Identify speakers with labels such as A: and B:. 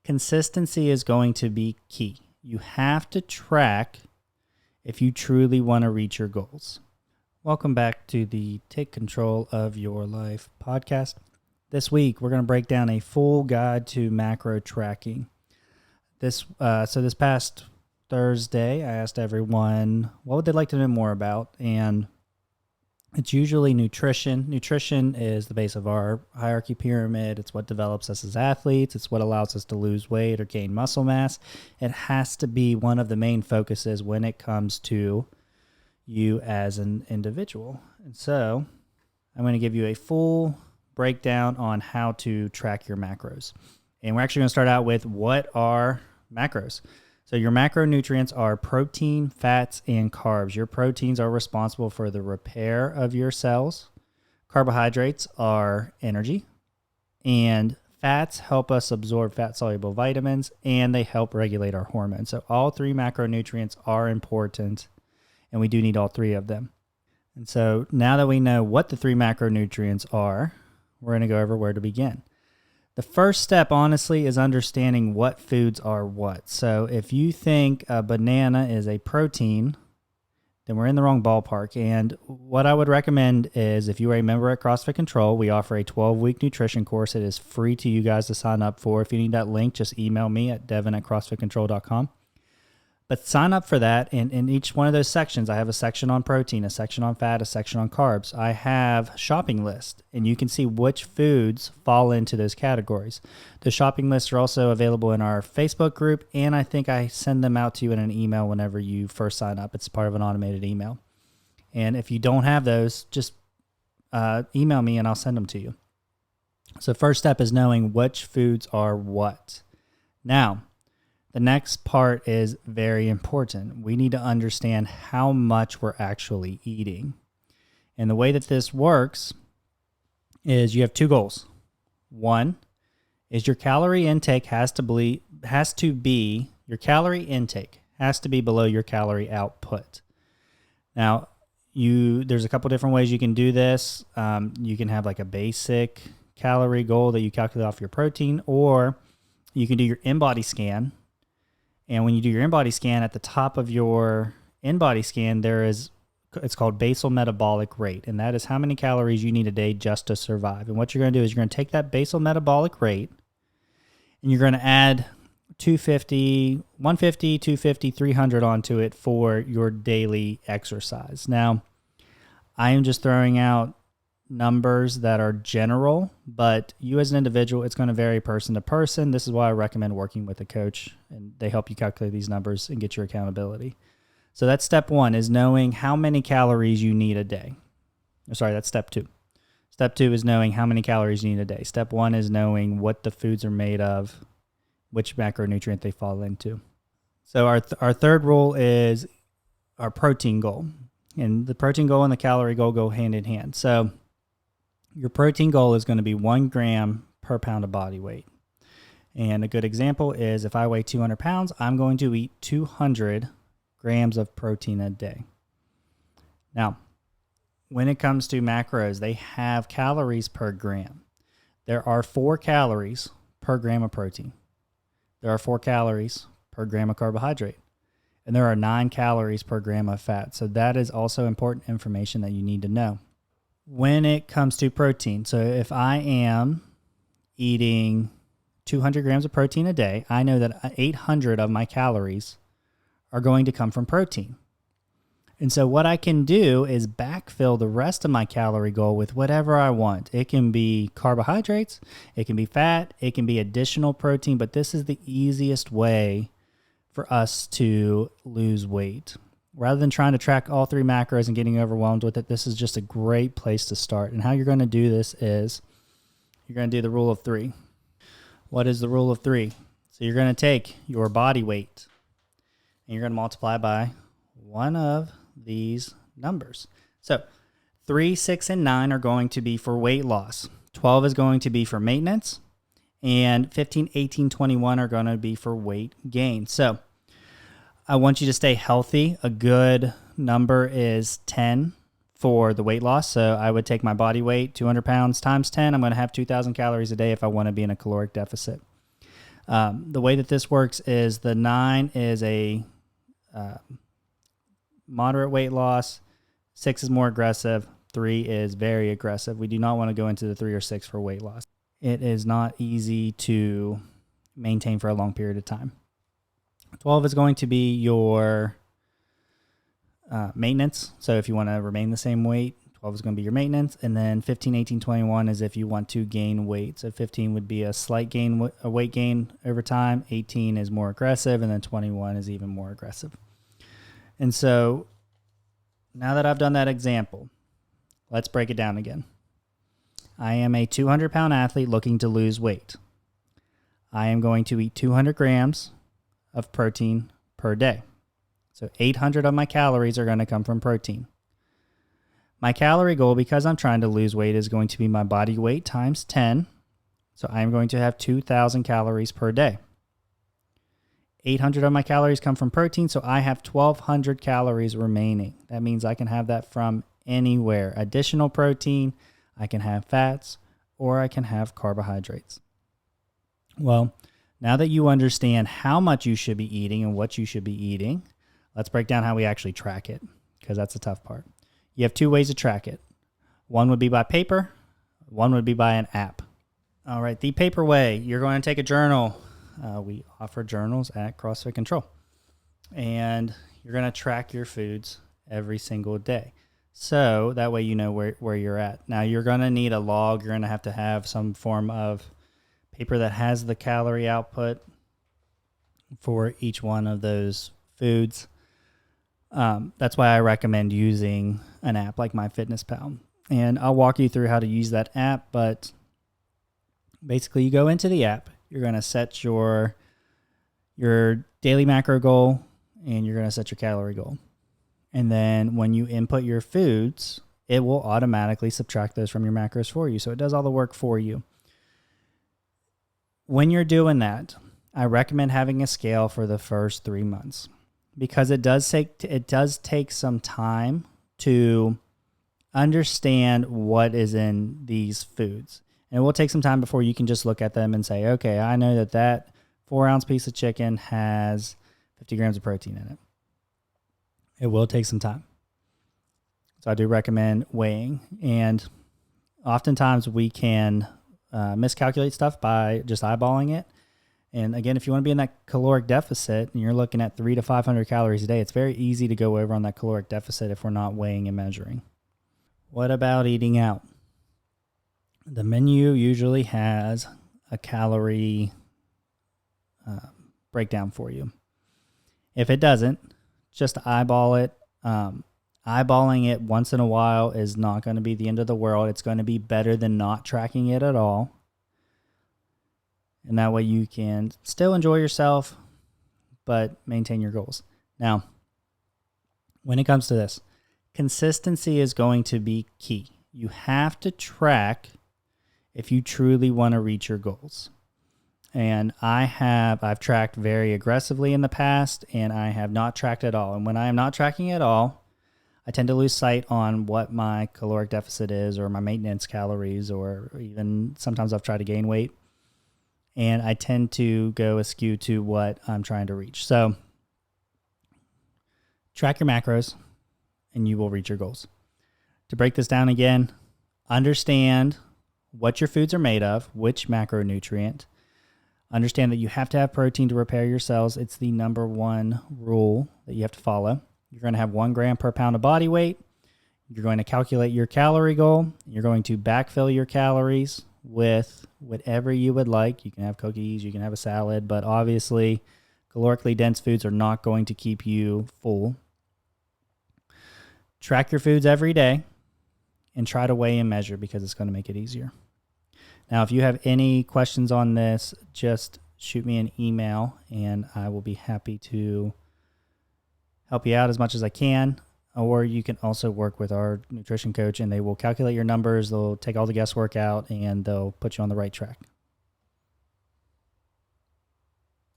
A: Consistency is going to be key. You have to track if you truly want to reach your goals. Welcome back to the Take Control of Your Life podcast. This week, we're going to break down a full guide to macro tracking. This past Thursday, I asked everyone what would they like to know more about, and it's usually nutrition. Nutrition is the base of our hierarchy pyramid. It's what develops us as athletes. It's what allows us to lose weight or gain muscle mass. It has to be one of the main focuses when it comes to you as an individual. And so I'm going to give you a full breakdown on how to track your macros. And we're actually going to start out with what are macros. So your macronutrients are protein, fats, and carbs. Your proteins are responsible for the repair of your cells. Carbohydrates are energy. And fats help us absorb fat-soluble vitamins, and they help regulate our hormones. So all three macronutrients are important, and we do need all three of them. And so now that we know what the three macronutrients are, we're going to go over where to begin. The first step, honestly, is understanding what foods are what. So if you think a banana is a protein, then we're in the wrong ballpark. And what I would recommend is if you are a member at CrossFit Control, we offer a 12-week nutrition course. It is free to you guys to sign up for. If you need that link, just email me at devan@crossfitcontrol.com. But sign up for that, and in each one of those sections, I have a section on protein, a section on fat, a section on carbs. I have shopping lists, and you can see which foods fall into those categories. The shopping lists are also available in our Facebook group, and I think I send them out to you in an email whenever you first sign up. It's part of an automated email. And if you don't have those, just email me, and I'll send them to you. So first step is knowing which foods are what. Now, the next part is very important. We need to understand how much we're actually eating. And the way that this works is you have two goals. One is your calorie intake has to be below your calorie output. Now, there's a couple different ways you can do this. You can have like a basic calorie goal that you calculate off your protein, or you can do your in-body scan. And when you do your in-body scan, at the top of your in-body scan, it's called basal metabolic rate. And that is how many calories you need a day just to survive. And what you're going to do is you're going to take that basal metabolic rate and you're going to add 150, 250, 300 onto it for your daily exercise. Now, I am just throwing out numbers that are general, but you as an individual, it's going to vary person to person. This is why I recommend working with a coach, and they help you calculate these numbers and get your accountability. So that's step one, is knowing how many calories you need a day. Sorry, that's step two. Step two is knowing how many calories you need a day. Step one is knowing what the foods are made of, which macronutrient they fall into. So our third rule is our protein goal. And the protein goal and the calorie goal go hand in hand. So your protein goal is going to be 1 gram per pound of body weight. And a good example is if I weigh 200 pounds, I'm going to eat 200 grams of protein a day. Now, when it comes to macros, they have calories per gram. There are 4 calories per gram of protein. There are 4 calories per gram of carbohydrate. And there are 9 calories per gram of fat. So that is also important information that you need to know. When it comes to protein, so if I am eating 200 grams of protein a day, I know that 800 of my calories are going to come from protein. And so what I can do is backfill the rest of my calorie goal with whatever I want. It can be carbohydrates, it can be fat, it can be additional protein, but this is the easiest way for us to lose weight. Rather than trying to track all 3 macros and getting overwhelmed with it, this is just a great place to start. And how you're going to do this is you're going to do the rule of 3. What is the rule of 3? So you're going to take your body weight and you're going to multiply by one of these numbers. So 3, 6, and 9 are going to be for weight loss. 12 is going to be for maintenance. And 15, 18, 21 are going to be for weight gain. So I want you to stay healthy. A good number is 10 for the weight loss. So I would take my body weight, 200 pounds times 10. I'm going to have 2,000 calories a day if I want to be in a caloric deficit. The way that this works is the 9 is a moderate weight loss, 6 is more aggressive, 3 is very aggressive. We do not want to go into the 3 or 6 for weight loss. It is not easy to maintain for a long period of time. 12 is going to be your maintenance. So if you want to remain the same weight, 12 is going to be your maintenance. And then 15, 18, 21 is if you want to gain weight. So 15 would be a slight gain, a weight gain over time. 18 is more aggressive. And then 21 is even more aggressive. And so now that I've done that example, let's break it down again. I am a 200-pound athlete looking to lose weight. I am going to eat 200 grams of protein per day. So 800 of my calories are going to come from protein. My calorie goal, because I'm trying to lose weight, is going to be my body weight times 10. So I am going to have 2,000 calories per day. 800 of my calories come from protein, so I have 1,200 calories remaining. That means I can have that from anywhere. Additional protein, I can have fats, or I can have carbohydrates. Well, now that you understand how much you should be eating and what you should be eating, let's break down how we actually track it, because that's the tough part. You have 2 ways to track it. One would be by paper. One would be by an app. All right, the paper way, you're going to take a journal. We offer journals at CrossFit Control. And you're going to track your foods every single day. So that way you know where you're at. Now you're going to need a log. You're going to have some form of paper that has the calorie output for each one of those foods. That's why I recommend using an app like MyFitnessPal. And I'll walk you through how to use that app, but basically you go into the app, you're going to set your daily macro goal, and you're going to set your calorie goal. And then when you input your foods, it will automatically subtract those from your macros for you. So it does all the work for you. When you're doing that, I recommend having a scale for the first 3 months, because it does take some time to understand what is in these foods. And it will take some time before you can just look at them and say, okay, I know that 4-ounce piece of chicken has 50 grams of protein in it. It will take some time. So I do recommend weighing. And oftentimes we can miscalculate stuff by just eyeballing it. And again, if you want to be in that caloric deficit and you're looking at 300 to 500 calories a day, it's very easy to go over on that caloric deficit if we're not weighing and measuring. What about eating out? The menu usually has a calorie breakdown for you. If it doesn't, just eyeball it. Eyeballing it once in a while is not going to be the end of the world. It's going to be better than not tracking it at all. And that way you can still enjoy yourself, but maintain your goals. Now, when it comes to this, consistency is going to be key. You have to track if you truly want to reach your goals. And I've tracked very aggressively in the past, and I have not tracked at all. And when I am not tracking at all, I tend to lose sight on what my caloric deficit is, or my maintenance calories, or even sometimes I've tried to gain weight. And I tend to go askew to what I'm trying to reach. So track your macros and you will reach your goals. To break this down again, understand what your foods are made of, which macronutrient. Understand that you have to have protein to repair your cells. It's the number one rule that you have to follow. You're going to have 1 gram per pound of body weight. You're going to calculate your calorie goal. You're going to backfill your calories with whatever you would like. You can have cookies, you can have a salad, but obviously calorically dense foods are not going to keep you full. Track your foods every day and try to weigh and measure, because it's going to make it easier. Now, if you have any questions on this, just shoot me an email and I will be happy to help you out as much as I can. Or you can also work with our nutrition coach, and they will calculate your numbers. They'll take all the guesswork out and they'll put you on the right track.